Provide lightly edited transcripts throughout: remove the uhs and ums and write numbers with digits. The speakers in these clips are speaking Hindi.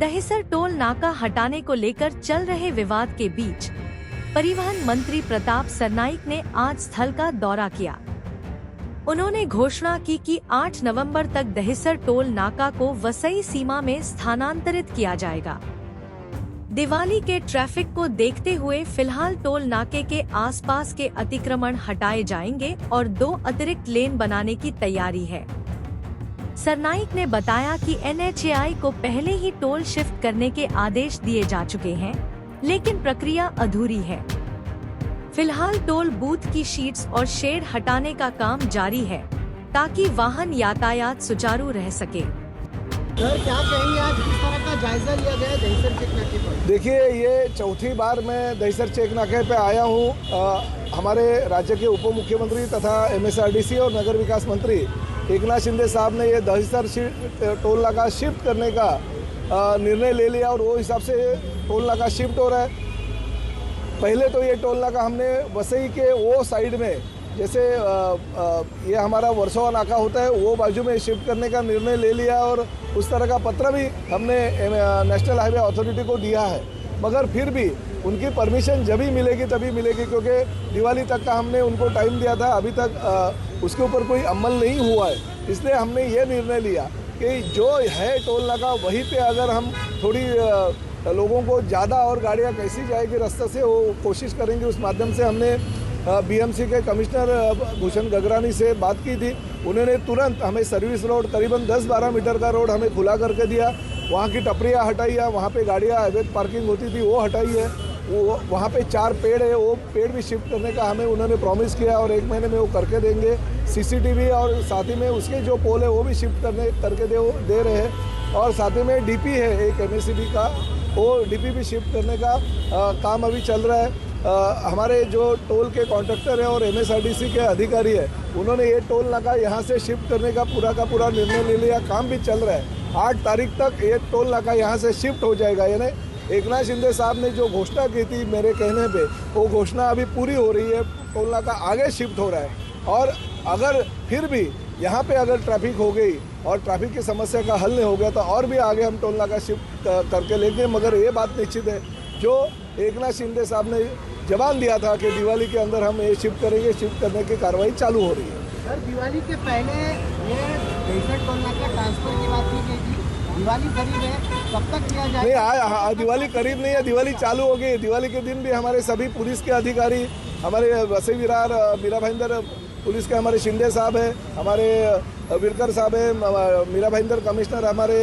दहिसर टोल नाका हटाने को लेकर चल रहे विवाद के बीच परिवहन मंत्री प्रताप सरनाईक ने आज स्थल का दौरा किया। उन्होंने घोषणा की कि 8 नवंबर तक दहिसर टोल नाका को वसई सीमा में स्थानांतरित किया जाएगा। दिवाली के ट्रैफिक को देखते हुए फिलहाल टोल नाके के आसपास के अतिक्रमण हटाए जाएंगे और 2 अतिरिक्त लेन बनाने की तैयारी है। सरनाईक ने बताया कि NHAI को पहले ही टोल शिफ्ट करने के आदेश दिए जा चुके हैं, लेकिन प्रक्रिया अधूरी है। फिलहाल टोल बूथ की शीट्स और शेड हटाने का काम जारी है ताकि वाहन यातायात सुचारू रह सके। सर, क्या कहेंगे आज किस तरह का जायजा लिया गया दहिसर चेक नाके पर? देखिए, ये चौथी बार मैं दहिसर चेक नाके पे आया हूँ। हमारे राज्य के उप मुख्यमंत्री तथा MSRDC और नगर विकास मंत्री एकनाथ शिंदे साहब ने ये दहिसर टोल नाका शिफ्ट करने का निर्णय ले लिया और वो हिसाब से टोल नाका शिफ्ट हो रहा है। पहले तो ये टोल नाका हमने वसई के वो साइड में, जैसे ये हमारा वर्सोवा नाका होता है, वो बाजू में शिफ्ट करने का निर्णय ले लिया और उस तरह का पत्र भी हमने नेशनल हाईवे अथॉरिटी को दिया है। मगर फिर भी उनकी परमिशन जब ही मिलेगी तभी मिलेगी, क्योंकि दिवाली तक का हमने उनको टाइम दिया था, अभी तक उसके ऊपर कोई अमल नहीं हुआ है। इसलिए हमने ये निर्णय लिया कि जो है टोल नाका वहीं पे अगर हम थोड़ी लोगों को ज़्यादा और गाड़ियाँ कैसी जाएगी रास्ते से वो कोशिश करेंगे। उस माध्यम से हमने BMC के कमिश्नर भूषण गगरानी से बात की थी। उन्होंने तुरंत हमें सर्विस रोड करीबन 10-12 मीटर का रोड हमें खुला करके दिया। वहाँ की टपरियाँ हटाई है, वहाँ पे गाड़ियाँ अवैध पार्किंग होती थी वो हटाई है। वो वहाँ पे 4 पेड़ है, वो पेड़ भी शिफ्ट करने का हमें उन्होंने प्रॉमिस किया और 1 महीने में वो करके देंगे। CCTV और साथ ही में उसके जो पोल है वो भी शिफ्ट करके दे रहे हैं। और साथ ही में DP है एक MSCB का, वो DP भी शिफ्ट करने का काम अभी चल रहा है। हमारे जो टोल के कॉन्ट्रैक्टर है और MSRDC के अधिकारी है, उन्होंने ये टोल नाका यहाँ से शिफ्ट करने का पूरा निर्णय ले लिया। काम भी चल रहा है। 8 तारीख तक ये टोल नाका यहाँ से शिफ्ट हो जाएगा। यानी एकनाथ शिंदे साहब ने जो घोषणा की थी मेरे कहने पे, वो घोषणा अभी पूरी हो रही है। टोल नाका आगे शिफ्ट हो रहा है और अगर फिर भी यहाँ पे अगर ट्रैफिक हो गई और ट्रैफिक की समस्या का हल नहीं हो गया तो और भी आगे हम टोल नाका शिफ्ट करके लेंगे। मगर ये बात निश्चित है, जो एकनाथ शिंदे साहब ने जवान दिया था कि दिवाली के अंदर हम ये शिफ्ट करेंगे, शिफ्ट करने की कार्रवाई चालू हो रही है। सर, दिवाली के पहले ये दहिसर टोल नाका ट्रांसफर की बात की गई थी। दिवाली करीब है, कब तक किया जाएगा? नहीं, दिवाली करीब नहीं है, दिवाली चालू हो गई। दिवाली के दिन भी हमारे सभी पुलिस के अधिकारी, हमारे वसई विरार मीरा भाईंदर पुलिस के हमारे शिंदे साहब है, हमारे विरकर साहब है, मीरा भाईंदर कमिश्नर हमारे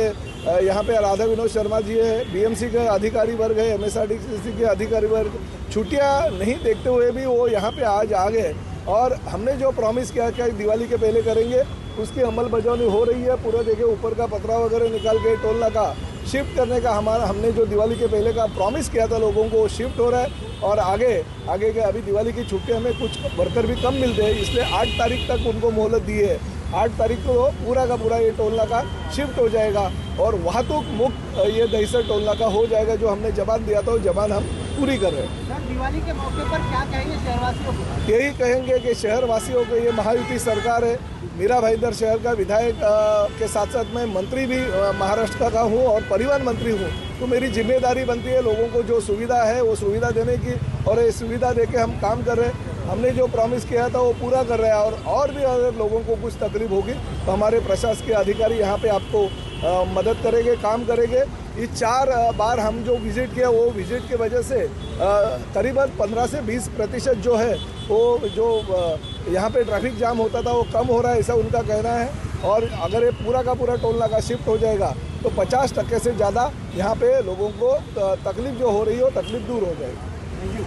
यहाँ पे राधा विनोद शर्मा जी है, BMC के अधिकारी वर्ग है, MSRDC के अधिकारी वर्ग छुट्टियाँ नहीं देखते हुए भी वो यहाँ पे आज आ गए। और हमने जो प्रॉमिस किया कि दिवाली के पहले करेंगे, उसकी अमलबजावनी हो रही है। पूरा देखिए ऊपर का पतरा वगैरह निकाल के टोल नाका शिफ्ट करने का हमने जो दिवाली के पहले का प्रॉमिस किया था लोगों को, वो शिफ्ट हो रहा है। और आगे के अभी दिवाली की छुट्टी हमें कुछ वर्कर भी कम मिलते हैं, इसलिए 8 तारीख तक उनको मोहलत दी है। 8 तारीख को पूरा का पूरा ये टोल नाका शिफ्ट हो जाएगा और वाहतुक मुक्त ये दहिसर टोल नाका हो जाएगा। जो हमने जबान दिया था वो जबान हम पूरी कर रहे हैं। सर, दिवाली के मौके पर क्या कहेंगे शहरवासियों को? यही कहेंगे कि शहरवासियों को ये महायुति सरकार है। मीरा भाईंदर शहर का विधायक के साथ साथ मैं मंत्री भी महाराष्ट्र का हूँ और परिवहन मंत्री हूँ, तो मेरी जिम्मेदारी बनती है लोगों को जो सुविधा है वो सुविधा देने की, और ये सुविधा देके हम काम कर रहे हैं। हमने जो प्रॉमिस किया था वो पूरा कर रहे हैं। और भी अगर लोगों को कुछ तकलीफ होगी तो हमारे प्रशासकीय अधिकारी यहाँ पे आपको मदद करेंगे, काम करेंगे। ये 4 बार हम जो विजिट किया, वो विजिट की वजह से करीबन 15 से 20% जो है वो जो यहाँ पे ट्रैफिक जाम होता था वो कम हो रहा है, ऐसा उनका कहना है। और अगर ये पूरा का पूरा टोल नाका शिफ्ट हो जाएगा तो 50% से ज़्यादा यहाँ पे लोगों को तकलीफ जो हो रही है वो तकलीफ दूर हो जाएगी।